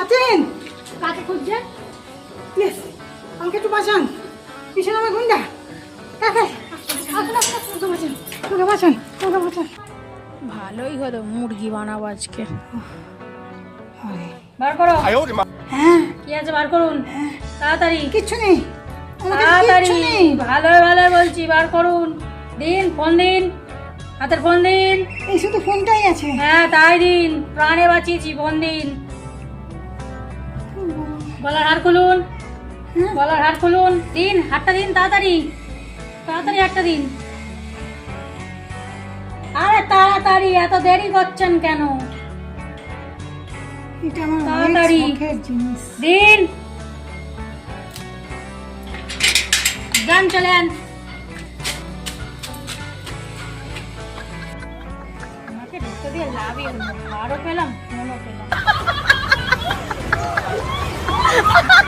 আছেন? কাকে খুঁজছেন? প্লিজ আমাকে একটু বাঁচান, পিছনে আমার গুন্ডা। কাকা তোকে বাঁচান, তোকে বাঁচান। ভালোই হলো, মুরগি বানাবো আজকে। বার করো। হ্যাঁ কি আছে বার করুন তাড়াতাড়ি। কিচ্ছু নেই, আমার কাছে তাড়াতাড়ি কিচ্ছু নেই। ভালো ভালো বলছি, বার করুন। দিন ফোন দিন, হাতের ফোন দিন। এই শুধু ফোনটাই আছে। হ্যাঁ তাই দিন, প্রাণে বাঁচিয়েছি, ফোন দিন। গলার হার খুলুন, গলার হার খুলুন। দিন হাতটা দিন, তাড়াতাড়ি তাড়াতাড়ি হাতটা দিন। আরে তাড়াতাড়ি, এত দেরি করছেন কেন? এটা আমার অনেক তাড়াতাড়ি শখের জিনিস। দিন, যান চলেন। আমাকে ঢুকতে দিয়ে লাভই হলো না, আরও পেলাম, মনও পেলাম।